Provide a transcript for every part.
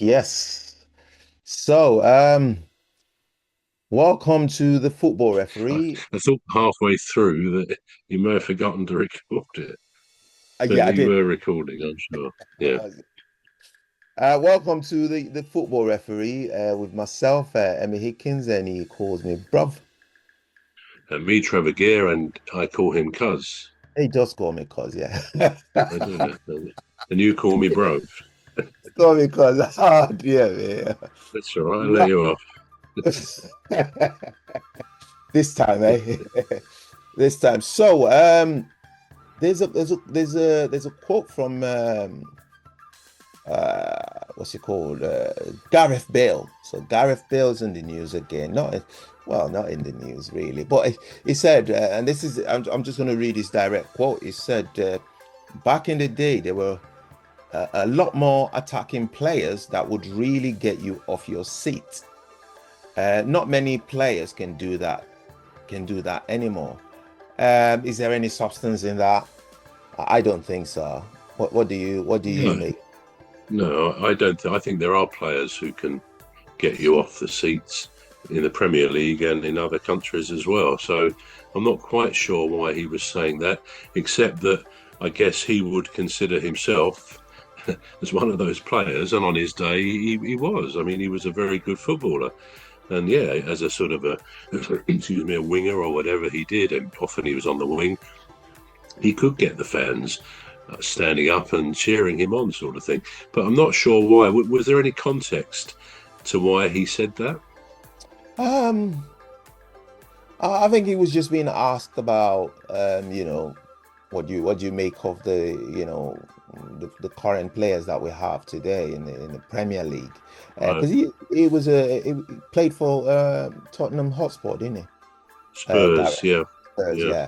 Yes. So, welcome to the football I, referee. I thought halfway through that you may have forgotten to record it, but Yeah, I you did. were recording, I'm sure. Yeah. Welcome to the football referee with myself, Emmy Hikins, and he calls me bruv. And me, Trevor Gear, and I call him Cuz. He does call me cuz, yeah. I do. And you call me bro. Call me cuz. Oh dear, man. That's all right. I'll let Right. you off. This time, eh? This time. So, there's a quote from what's it called? Gareth Bale. So Gareth Bale's in the news again. Not in the news really, but he said, and this is, I'm just going to read his direct quote. He said, back in the day, there were a lot more attacking players that would really get you off your seat. Not many players can do that anymore. Is there any substance in that? I don't think so. What do you No, make? no, I don't. I think there are players who can get you off the seats in the Premier League and in other countries as well. So I'm not quite sure why he was saying that, except that I guess he would consider himself as one of those players. And on his day, he was. I mean, he was a very good footballer. And yeah, as a sort of a, excuse me, a winger or whatever he did, and often he was on the wing, he could get the fans standing up and cheering him on, sort of thing. But I'm not sure why. Was there any context to why he said that? Um, I think he was just being asked about, what do you make of the current players that we have today in the Premier League? Right. Because he played for Tottenham Hotspur, didn't he? Spurs, Gareth. yeah, Spurs, yeah. yeah.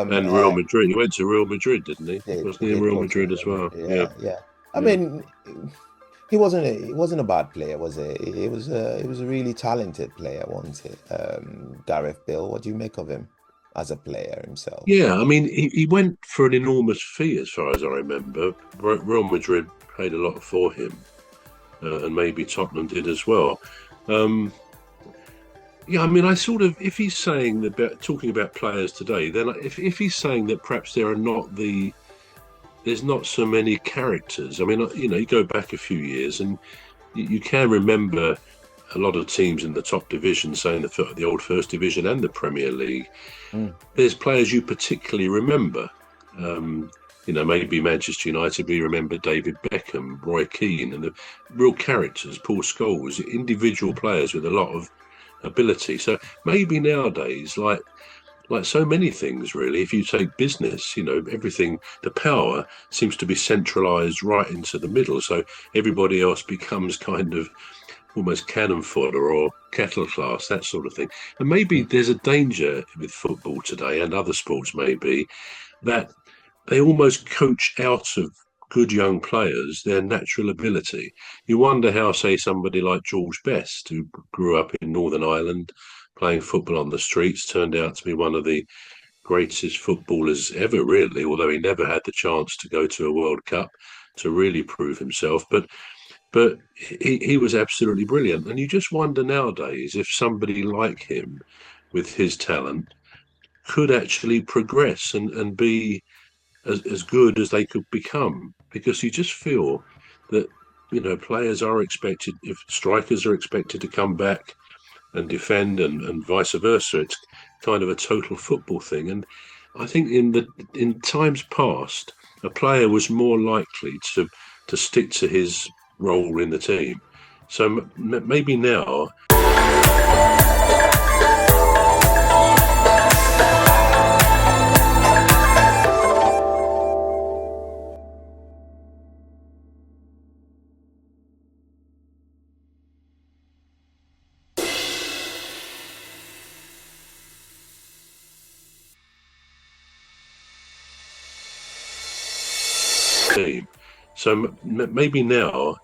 And Real Madrid. He went to Real Madrid, didn't he? He Wasn't he in did Real go to Madrid as Real well? Madrid. Yeah, Yeah, yeah. I yeah. mean, he wasn't a bad player, was he? He was a really talented player, wasn't he? Gareth Bale. What do you make of him as a player himself? Yeah, I mean, he went for an enormous fee, as far as I remember. Real Madrid paid a lot for him, and maybe Tottenham did as well. Um, Yeah, I mean, I sort of, if he's saying about talking about players today, then if he's saying that perhaps there's not so many characters. I mean, you go back a few years and you can remember a lot of teams in the top division, saying the old First Division and the Premier League. Mm. There's players you particularly remember. Um, maybe Manchester United, we remember David Beckham, Roy Keane, and the real characters, Paul Scholes, individual players with a lot of ability. So maybe nowadays, like so many things, really, if you take business, everything, the power seems to be centralized right into the middle. So everybody else becomes kind of almost cannon fodder or cattle class, that sort of thing. And maybe Mm. there's a danger with football today and other sports, maybe, that they almost coach out of good young players their natural ability. You wonder how, say, somebody like George Best, who grew up in Northern Ireland playing football on the streets, turned out to be one of the greatest footballers ever, really, although he never had the chance to go to a World Cup to really prove himself. But he was absolutely brilliant. And you just wonder nowadays if somebody like him with his talent could actually progress and be as good as they could become, because you just feel that players are expected, if strikers are expected to come back and defend, and vice versa. It's kind of a total football thing. And I think in times past, a player was more likely to stick to his role in the team. So maybe now team. So maybe now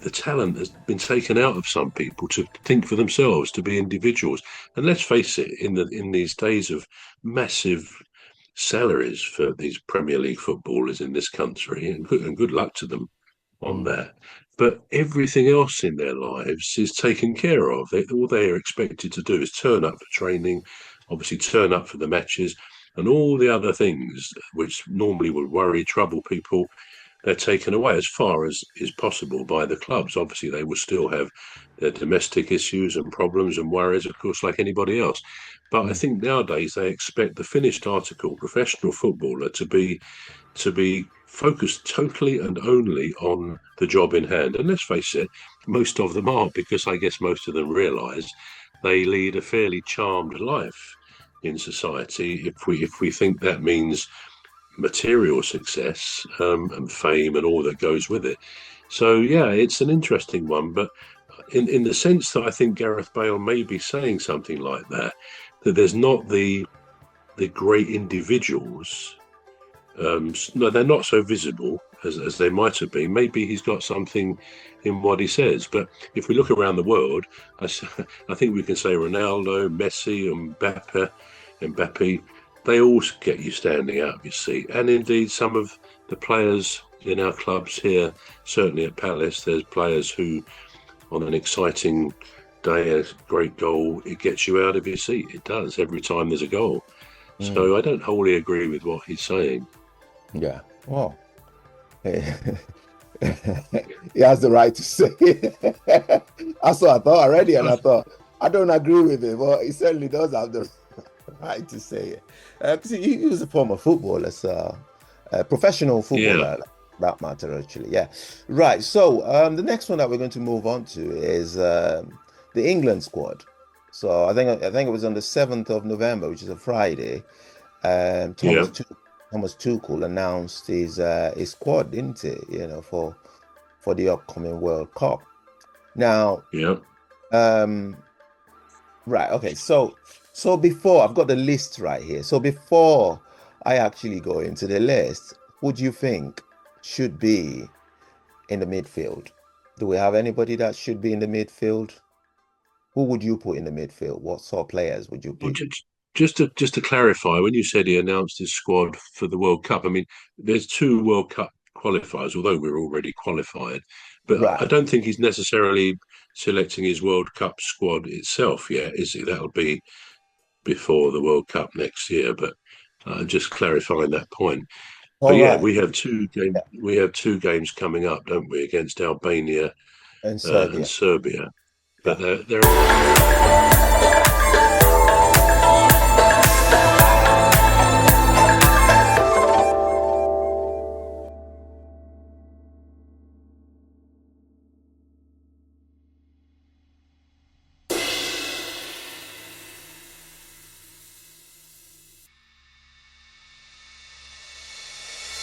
the talent has been taken out of some people to think for themselves, to be individuals. And let's face it, in these days of massive salaries for these Premier League footballers in this country, and good luck to them on Mm. that. but everything else in their lives is taken care of. All they are expected to do is turn up for training, obviously turn up for the matches, and all the other things which normally would worry, trouble people, they're taken away as far as is possible by the clubs. Obviously, they will still have their domestic issues and problems and worries, of course, like anybody else. But I Mm, think nowadays they expect the finished article professional footballer to be focused totally and only on the job in hand. And let's face it, most of them are, because I guess most of them realise they lead a fairly charmed life in society. If we think that means material success and fame and all that goes with it. So yeah, it's an interesting one, but in the sense that I think Gareth Bale may be saying something like that, that there's not the great individuals. No, they're not so visible as they might have been. Maybe he's got something in what he says. But if we look around the world, I think we can say Ronaldo, Messi, and Mbappe, they all get you standing out of your seat. And indeed, some of the players in our clubs here, certainly at Palace, there's players who, on an exciting day, a great goal, it gets you out of your seat. It does every time there's a goal. mm, So I don't wholly agree with what he's saying. yeah. Well, he has the right to say it. That's what I thought already, and I thought I don't agree with it, but he certainly does have the right to say it. Because he was a former footballer, so professional Yeah, footballer, that matter actually. Yeah, right. So the next one that we're going to move on to is the England squad. So I think it was on the 7th of November, which is a Friday. Um, yeah, Thomas Tuchel, Thomas Tuchel announced his squad, didn't he? For the upcoming World Cup. Now, yeah. um, right, okay. So before I've got the list right here. So before I actually go into the list, who do you think should be in the midfield? Do we have anybody that should be in the midfield? Who would you put in the midfield? What sort of players would you Well, pick? just to clarify, when you said he announced his squad for the World Cup, I mean, there's two World Cup qualifiers, although we're already qualified. But I Right. don't think he's necessarily selecting his World Cup squad itself yet, is he? That'll be before the World Cup next year. But just clarifying that point. But All yeah, right. we have two game Yeah. we have two games coming up, don't we, against Albania And and Serbia. Serbia. But Yeah. they're